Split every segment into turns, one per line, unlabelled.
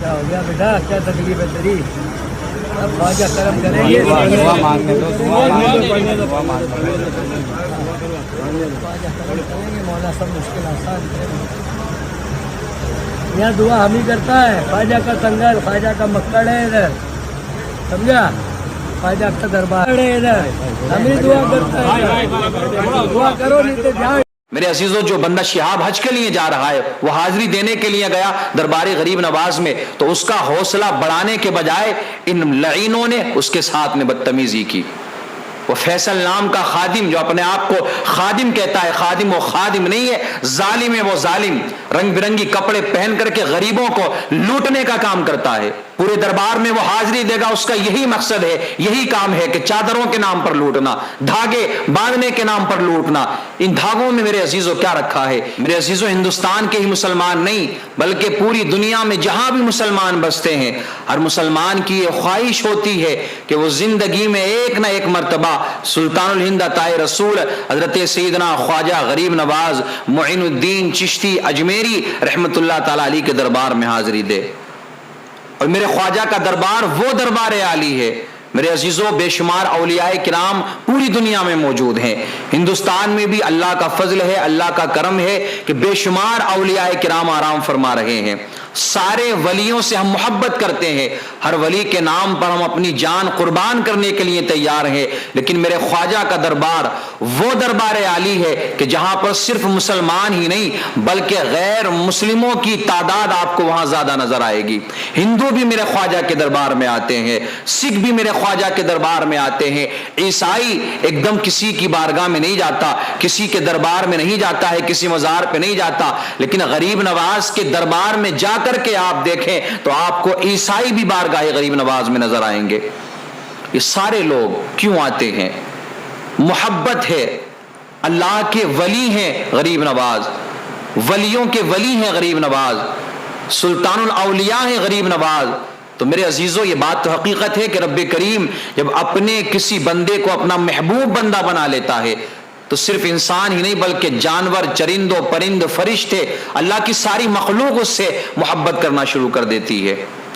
کیا ہو گیا بیٹا؟ کیا تکلیف ہے تیری؟ اب خواجہ کرم کریں گے.
دعا مانگنے دو، دعا مانگنے دو، دعا مانگنے دو.
خواجہ کرم کریں گے، مولا سب مشکل آسان کریں گے. یہاں دعا ہم ہی کرتا ہے. خواجہ کا سنگر، خواجہ کا مکڑ ہے ادھر، سمجھا؟ خواجہ کا دربار ہے ادھر، ہم ہی دعا کرتا ہے. دعا کرو نہیں تو جاؤ.
میرے عزیزوں، جو بندہ شہاب حج کے لیے جا رہا ہے، وہ حاضری دینے کے لیے گیا دربار غریب نواز میں، تو اس کا حوصلہ بڑھانے کے بجائے ان لعینوں نے اس کے ساتھ میں بدتمیزی کی. وہ فیصل نام کا خادم جو اپنے آپ کو خادم کہتا ہے، خادم وہ خادم نہیں ہے، ظالم ہے وہ ظالم. رنگ برنگی کپڑے پہن کر کے غریبوں کو لوٹنے کا کام کرتا ہے. پورے دربار میں وہ حاضری دے گا، اس کا یہی مقصد ہے، یہی کام ہے کہ چادروں کے نام پر لوٹنا، دھاگے باندھنے کے نام پر لوٹنا. ان دھاگوں میں میرے عزیزوں کیا رکھا ہے؟ میرے عزیزوں، ہندوستان کے ہی مسلمان نہیں بلکہ پوری دنیا میں جہاں بھی مسلمان بستے ہیں، ہر مسلمان کی یہ خواہش ہوتی ہے کہ وہ زندگی میں ایک نہ ایک مرتبہ سلطان الہند عطائے رسول حضرت سیدنا خواجہ غریب نواز معین الدین چشتی اجمیری رحمت اللہ تعالی علیہ کے دربار میں حاضری دے. اور میرے خواجہ کا دربار وہ دربار عالی ہے. میرے عزیزوں، بے شمار اولیاء کرام پوری دنیا میں موجود ہیں. ہندوستان میں بھی اللہ کا فضل ہے، اللہ کا کرم ہے کہ بے شمار اولیاء کرام آرام فرما رہے ہیں. سارے ولیوں سے ہم محبت کرتے ہیں، ہر ولی کے نام پر ہم اپنی جان قربان کرنے کے لیے تیار ہیں. لیکن میرے خواجہ کا دربار وہ دربار عالی ہے کہ جہاں پر صرف مسلمان ہی نہیں بلکہ غیر مسلموں کی تعداد آپ کو وہاں زیادہ نظر آئے گی. ہندو بھی میرے خواجہ کے دربار میں آتے ہیں، سکھ بھی میرے خواجہ کے دربار میں آتے ہیں، عیسائی ایک دم کسی کی بارگاہ میں نہیں جاتا، کسی کے دربار میں نہیں جاتا ہے، کسی مزار پہ نہیں جاتا. لیکن غریب نواز کے دربار میں جا کر کے آپ دیکھیں تو آپ کو عیسائی بھی بارگاہ غریب نواز میں نظر آئیں گے. یہ سارے لوگ کیوں آتے ہیں؟ محبت ہے. اللہ کے ولی ہیں غریب نواز، ولیوں کے ولی ہیں غریب نواز، سلطان الاولیاء ہیں غریب نواز. تو میرے عزیزوں، یہ بات تو حقیقت ہے کہ رب کریم جب اپنے کسی بندے کو اپنا محبوب بندہ بنا لیتا ہے تو صرف انسان ہی نہیں بلکہ جانور، چرند و پرند، فرشتے، اللہ کی ساری مخلوق اس سے محبت کرنا شروع کر دیتی ہے.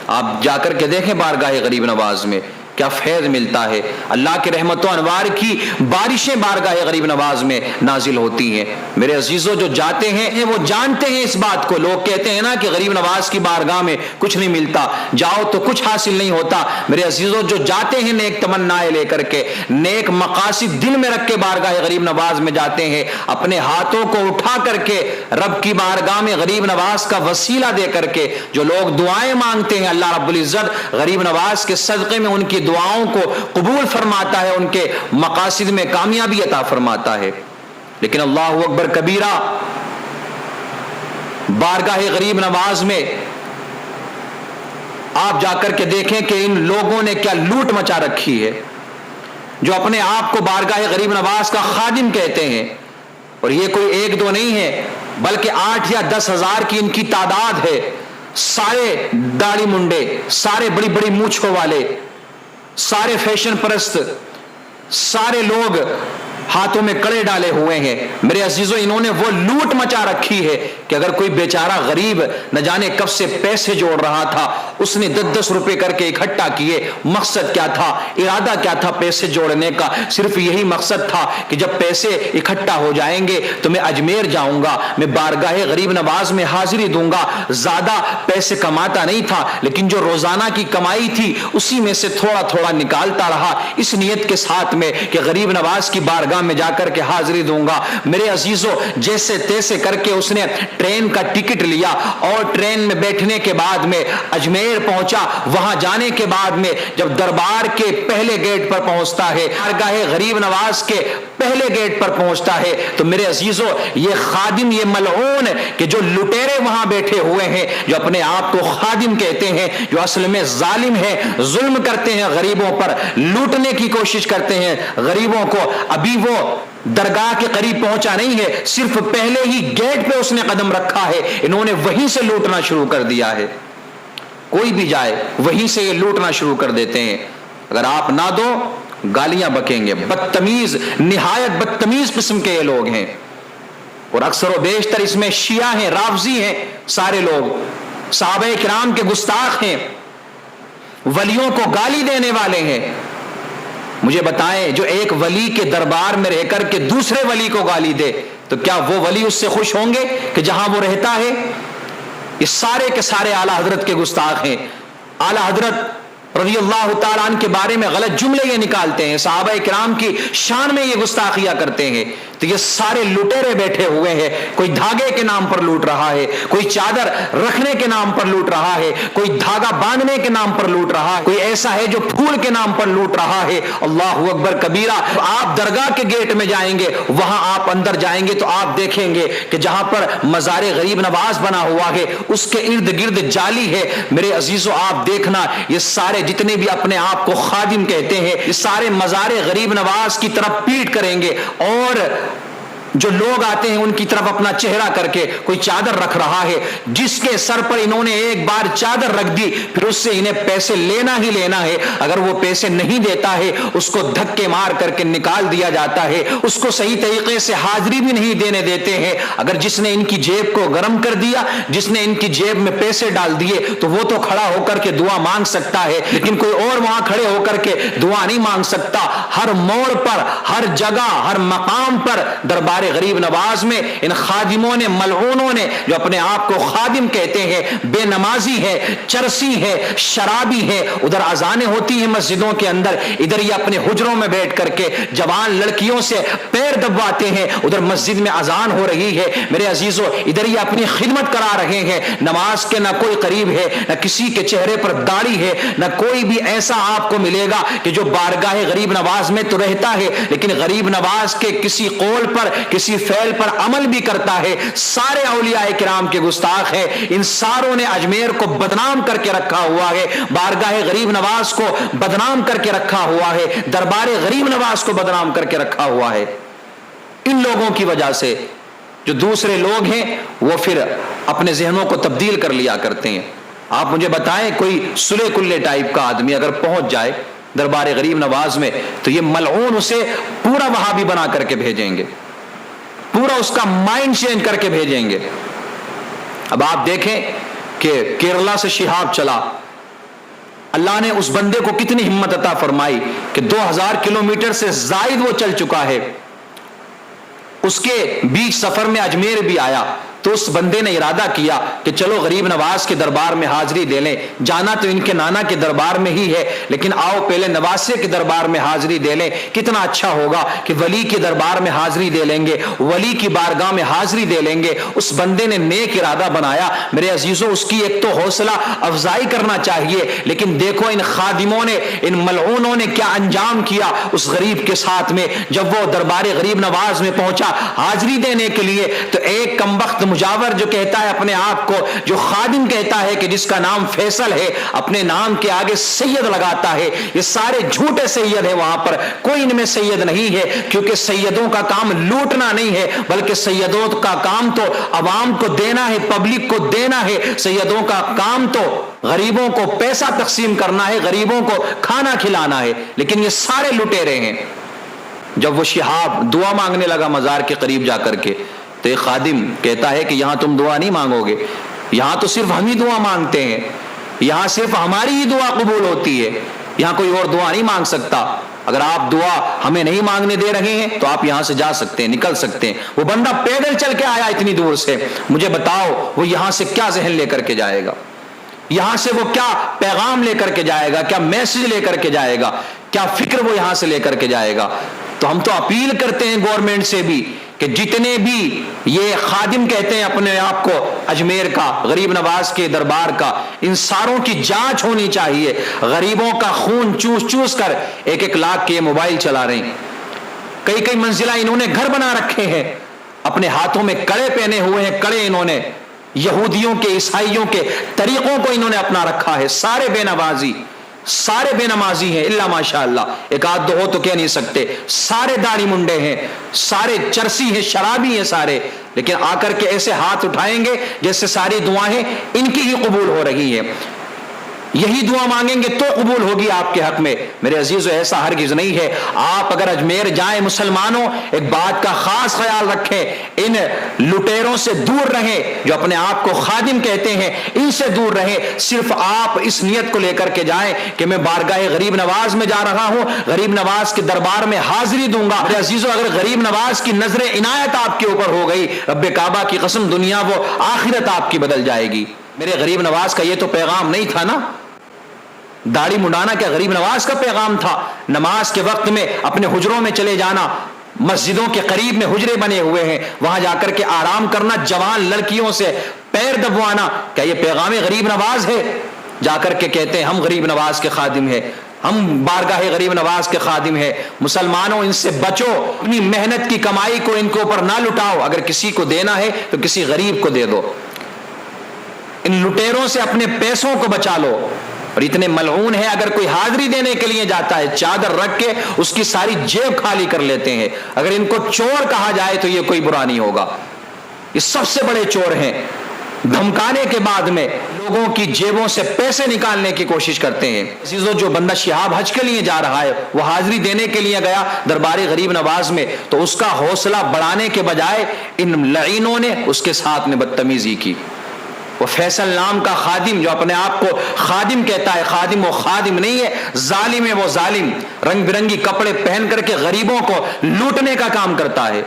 آپ جا کر کے دیکھیں بارگاہ غریب نواز میں کیا فیض ملتا ہے. اللہ کے رحمت و انوار کی بارشیں بارگاہ غریب نواز میں نازل ہوتی ہیں. میرے عزیزوں، جو جاتے ہیں وہ جانتے ہیں اس بات کو. لوگ کہتے ہیں نا کہ غریب نواز کی بارگاہ میں کچھ نہیں ملتا، جاؤ تو کچھ حاصل نہیں ہوتا. میرے عزیزوں، جو جاتے ہیں نیک تمنائیں لے کر کے، نیک مقاصد دل میں رکھ کے بارگاہ غریب نواز میں جاتے ہیں، اپنے ہاتھوں کو اٹھا کر کے رب کی بارگاہ میں غریب نواز کا وسیلہ دے کر کے جو لوگ دعائیں مانگتے ہیں، اللہ رب العزت غریب نواز کے صدقے میں ان کی دعاؤں کو قبول فرماتا ہے، ان کے مقاصد میں کامیابی عطا فرماتا ہے. لیکن اللہ اکبر کبیرہ، بارگاہ غریب نواز میں آپ جا کر کے دیکھیں کہ ان لوگوں نے کیا لوٹ مچا رکھی ہے، جو اپنے آپ کو بارگاہ غریب نواز کا خادم کہتے ہیں. اور یہ کوئی ایک دو نہیں ہے بلکہ 8 یا 10 ہزار کی ان کی تعداد ہے. سارے داڑھی منڈے، سارے بڑی بڑی مونچھوں والے، سارے فیشن پرست، سارے لوگ ہاتھوں میں کڑے ڈالے ہوئے ہیں. میرے عزیزوں، انہوں نے وہ لوٹ مچا رکھی ہے کہ اگر کوئی بیچارہ غریب نہ جانے کب سے پیسے جوڑ رہا تھا، اس نے 10-10 روپے کر کے اکٹھا کیے. مقصد کیا تھا؟ ارادہ کیا تھا پیسے جوڑنے کا؟ صرف یہی مقصد تھا کہ جب پیسے اکٹھا ہو جائیں گے تو میں اجمیر جاؤں گا، میں بارگاہ غریب نواز میں حاضری دوں گا. زیادہ پیسے کماتا نہیں تھا لیکن جو روزانہ کی کمائی تھی اسی میں سے تھوڑا تھوڑا نکالتا رہا، اس نیت کے ساتھ میں کہ غریب نواز کی بارگاہ میں جا کر کے حاضری دوں گا. میرے عزیزوں، جیسے تیسے کر کے اس نے ٹرین کا ٹکٹ لیا اور ٹرین میں بیٹھنے کے بعد میں اجمیر پہنچا. وہاں جانے کے بعد میں جب دربار کے پہلے گیٹ پر پہنچتا ہے، بارگاہ غریب نواز کے پہلے گیٹ پر پہنچتا ہے، تو میرے عزیزوں، یہ خادم، یہ ملعون کہ جو لٹیرے وہاں بیٹھے ہوئے ہیں، جو اپنے آپ کو خادم کہتے ہیں، جو اصل میں ظالم ہیں، ظلم کرتے ہیں غریبوں پر، لوٹنے کی کوشش کرتے ہیں غریبوں کو، ابھی وہ درگاہ کے قریب پہنچا نہیں ہے، صرف پہلے ہی گیٹ پہ اس نے قدم رکھا ہے، انہوں نے وہیں سے لوٹنا شروع کر دیا ہے. کوئی بھی جائے وہیں سے یہ لوٹنا شروع کر دیتے ہیں. اگر آپ نہ دو گالیاں بکیں گے. بدتمیز، نہایت بدتمیز قسم کے یہ لوگ ہیں. اور اکثر و بیشتر اس میں شیعہ ہیں، رافضی ہیں سارے لوگ. صحابہ کرام کے گستاخ ہیں، ولیوں کو گالی دینے والے ہیں. مجھے بتائیں جو ایک ولی کے دربار میں رہ کر کے دوسرے ولی کو گالی دے تو کیا وہ ولی اس سے خوش ہوں گے کہ جہاں وہ رہتا ہے؟ یہ سارے کے سارے اعلیٰ حضرت کے گستاخ ہیں. اعلیٰ حضرت رضی اللہ تعالیٰ عنہ کے بارے میں غلط جملے یہ نکالتے ہیں، صحابہ کرام کی شان میں یہ گستاخیاں کرتے ہیں. تو یہ سارے لٹیرے بیٹھے ہوئے ہیں، کوئی دھاگے کے نام پر لوٹ رہا ہے، کوئی چادر رکھنے کے نام پر لوٹ رہا ہے، کوئی دھاگا باندھنے کے نام پر لوٹ رہا ہے، کوئی ایسا ہے جو پھول کے نام پر لوٹ رہا ہے. اللہ اکبر کبیرہ. آپ درگاہ کے گیٹ میں جائیں گے، وہاں آپ اندر جائیں گے تو آپ دیکھیں گے کہ جہاں پر مزار غریب نواز بنا ہوا ہے اس کے ارد گرد جالی ہے. میرے عزیزو آپ دیکھنا، یہ سارے جتنے بھی اپنے آپ کو خادم کہتے ہیں یہ سارے مزار غریب نواز کی طرف پیٹ کریں گے، اور جو لوگ آتے ہیں ان کی طرف اپنا چہرہ کر کے کوئی چادر رکھ رہا ہے، جس کے سر پر انہوں نے ایک بار چادر رکھ دی پھر اس سے انہیں پیسے لینا ہی لینا ہے. اگر وہ پیسے نہیں دیتا ہے اس کو دھکے مار کر کے نکال دیا جاتا ہے، اس کو صحیح طریقے سے حاضری بھی نہیں دینے دیتے ہیں. اگر جس نے ان کی جیب کو گرم کر دیا، جس نے ان کی جیب میں پیسے ڈال دیے تو وہ تو کھڑا ہو کر کے دعا مانگ سکتا ہے، لیکن کوئی اور وہاں کھڑے ہو کر کے دعا نہیں مانگ سکتا. ہر موڑ پر، ہر جگہ، ہر مقام پر دربار غریب نواز میں ان خادموں نے، ملعونوں نے، جو اپنے آپ کو خادم کہتے ہیں، بے نمازی ہے، چرسی ہے، شرابی ہے. ادھر اذانیں ہوتی ہیں مسجدوں کے اندر، ادھر یہ اپنے حجروں میں بیٹھ کر کے جوان لڑکیوں سے پیر دبواتے ہیں. ادھر مسجد میں اذان ہو رہی ہے میرے عزیزو، ادھر یہ اپنی خدمت کرا رہے ہیں. نماز کے نہ کوئی قریب ہے، نہ کسی کے چہرے پر داڑھی ہے، نہ کوئی بھی ایسا آپ کو ملے گا کہ جو بارگاہ غریب نواز میں تو رہتا ہے لیکن غریب نواز کے کسی قول پر، کسی فعل پر عمل بھی کرتا ہے. سارے اولیاء کرام کے گستاخ ہیں. ان ساروں نے اجمیر کو بدنام کر کے رکھا ہوا ہے، بارگاہ غریب نواز کو بدنام کر کے رکھا ہوا ہے، دربار غریب نواز کو بدنام کر کے رکھا ہوا ہے. ان لوگوں کی وجہ سے جو دوسرے لوگ ہیں وہ پھر اپنے ذہنوں کو تبدیل کر لیا کرتے ہیں. آپ مجھے بتائیں کوئی سلے کلے ٹائپ کا آدمی اگر پہنچ جائے دربار غریب نواز میں تو یہ ملعون اسے پورا وہابی بنا کر کے بھیجیں گے، پورا اس کا مائنڈ چینج کر کے بھیجیں گے. اب آپ دیکھیں کہ کیرلا سے شہاب چلا، اللہ نے اس بندے کو کتنی ہمت عطا فرمائی کہ 2000 کلومیٹر سے زائد وہ چل چکا ہے. اس کے بیچ سفر میں اجمیر بھی آیا تو اس بندے نے ارادہ کیا کہ چلو غریب نواز کے دربار میں حاضری دے لیں. جانا تو ان کے نانا کے دربار میں ہی ہے لیکن آؤ پہلے نواسے کے دربار میں حاضری دے لیں. کتنا اچھا ہوگا کہ ولی کے دربار میں حاضری دے لیں گے، ولی کی بارگاہ میں حاضری دے لیں گے. اس بندے نے نیک ارادہ بنایا. میرے عزیزوں اس کی ایک تو حوصلہ افزائی کرنا چاہیے، لیکن دیکھو ان خادموں نے، ان ملعونوں نے کیا انجام کیا اس غریب کے ساتھ میں. جب وہ دربار غریب نواز میں پہنچا حاضری دینے کے لیے تو ایک کمبخت مجاور جو کہتا ہے اپنے آپ کو، جو خادم کہتا ہے کہ جس کا نام فیصل ہے، اپنے نام کے آگے سید لگاتا ہے. یہ سارے جھوٹے سید ہیں، وہاں پر کوئی ان میں سید نہیں ہے، کیونکہ سیدوں کا کام لوٹنا نہیں ہے بلکہ سیدوں کا کام تو عوام کو دینا ہے، پبلک کو دینا ہے. سیدوں کا کام تو غریبوں کو پیسہ تقسیم کرنا ہے، غریبوں کو کھانا کھلانا ہے. لیکن یہ سارے لٹیرے ہیں. جب وہ شہاب دعا مانگنے لگا مزار کے قریب جا کر کے تو ایک خادم کہتا ہے کہ یہاں تم دعا نہیں مانگو گے، یہاں تو صرف ہم ہی دعا مانگتے ہیں، یہاں صرف ہماری ہی دعا قبول ہوتی ہے، یہاں کوئی اور دعا نہیں مانگ سکتا. اگر آپ دعا ہمیں نہیں مانگنے دے رہے ہیں تو آپ یہاں سے جا سکتے ہیں، نکل سکتے ہیں. وہ بندہ پیدل چل کے آیا اتنی دور سے، مجھے بتاؤ وہ یہاں سے کیا ذہن لے کر کے جائے گا، یہاں سے وہ کیا پیغام لے کر کے جائے گا، کیا میسج لے کر کے جائے گا، کیا فکر وہ یہاں سے لے کر کے جائے گا. تو ہم تو اپیل کرتے ہیں گورنمنٹ سے بھی کہ جتنے بھی یہ خادم کہتے ہیں اپنے آپ کو اجمیر کا، غریب نواز کے دربار کا، ان ساروں کی جانچ ہونی چاہیے. غریبوں کا خون چوس چوس کر 1-1 لاکھ کے موبائل چلا رہے ہیں. کئی منزلہ انہوں نے گھر بنا رکھے ہیں، اپنے ہاتھوں میں کڑے پہنے ہوئے ہیں. کڑے انہوں نے یہودیوں کے، عیسائیوں کے طریقوں کو انہوں نے اپنا رکھا ہے. سارے بے نوازی، سارے بے نمازی ہیں الا ماشاء اللہ، ایک آدھ دو ہو تو کہہ نہیں سکتے. سارے داڑھی منڈے ہیں، سارے چرسی ہیں، شرابی ہیں سارے. لیکن آ کر کے ایسے ہاتھ اٹھائیں گے جیسے ساری دعائیں ان کی ہی قبول ہو رہی ہیں. یہی دعا مانگیں گے تو قبول ہوگی آپ کے حق میں۔ میرے عزیزو ایسا ہرگز نہیں ہے۔ آپ اگر اجمیر جائیں مسلمانوں، ایک بات کا خاص خیال رکھیں، ان لٹیروں سے دور رہیں جو اپنے آپ کو خادم کہتے ہیں، ان سے دور رہیں۔ صرف آپ اس نیت کو لے کر کے جائیں کہ میں بارگاہ غریب نواز میں جا رہا ہوں، غریب نواز کے دربار میں حاضری دوں گا۔ میرے عزیزو اگر غریب نواز کی نظر عنایت آپ کے اوپر ہو گئی، رب کعبہ کی قسم دنیا و آخرت آپ کی بدل جائے گی۔ میرے غریب نواز کا یہ تو پیغام نہیں تھا نا، داڑھی منڈانا کیا غریب نواز کا پیغام تھا؟ نماز کے وقت میں اپنے حجروں میں چلے جانا، مسجدوں کے قریب میں حجرے بنے ہوئے ہیں، وہاں جا کر کے آرام کرنا، جوان لڑکیوں سے پیر دبوانا، کیا یہ پیغام غریب نواز ہے؟ جا کر کے کہتے ہیں ہم غریب نواز کے خادم ہیں، ہم بارگاہ غریب نواز کے خادم ہیں۔ مسلمانوں ان سے بچو، اپنی محنت کی کمائی کو ان کے اوپر نہ لٹاؤ، اگر کسی کو دینا ہے تو کسی غریب کو دے دو۔ ان لٹیروں سے اپنے پیسوں کو بچا لو۔ اور اتنے ملعون ہیں، اگر کوئی حاضری دینے کے لیے جاتا ہے چادر رکھ کے اس کی ساری جیب خالی کر لیتے ہیں۔ اگر ان کو چور کہا جائے تو یہ کوئی برا نہیں ہوگا، یہ سب سے بڑے چور ہیں۔ دھمکانے کے بعد میں لوگوں کی جیبوں سے پیسے نکالنے کی کوشش کرتے ہیں۔ عزیزو جو بندہ شہاب حج کے لیے جا رہا ہے، وہ حاضری دینے کے لیے گیا دربار غریب نواز میں، تو اس کا حوصلہ بڑھانے کے بجائے ان لعینوں نے اس کے ساتھ میں بدتمیزی کی۔ وہ فیصل نام کا خادم جو اپنے آپ کو خادم کہتا ہے، خادم وہ خادم نہیں ہے، ظالم ہے وہ ظالم، رنگ برنگی کپڑے پہن کر کے غریبوں کو لوٹنے کا کام کرتا ہے۔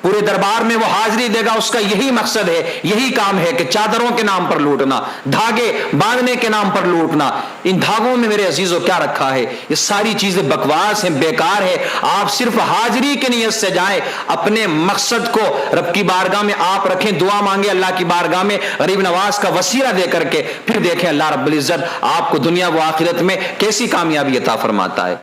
پورے دربار میں وہ حاضری دے گا، اس کا یہی مقصد ہے، یہی کام ہے کہ چادروں کے نام پر لوٹنا، دھاگے باندھنے کے نام پر لوٹنا۔ ان دھاگوں میں میرے عزیزوں کیا رکھا ہے؟ یہ ساری چیزیں بکواس ہیں، بیکار ہے۔ آپ صرف حاضری کی نیت سے جائیں، اپنے مقصد کو رب کی بارگاہ میں آپ رکھیں، دعا مانگیں اللہ کی بارگاہ میں غریب نواز کا وسیلہ دے کر کے، پھر دیکھیں اللہ رب العزت آپ کو دنیا و آخرت میں کیسی کامیابی عطا فرماتا ہے۔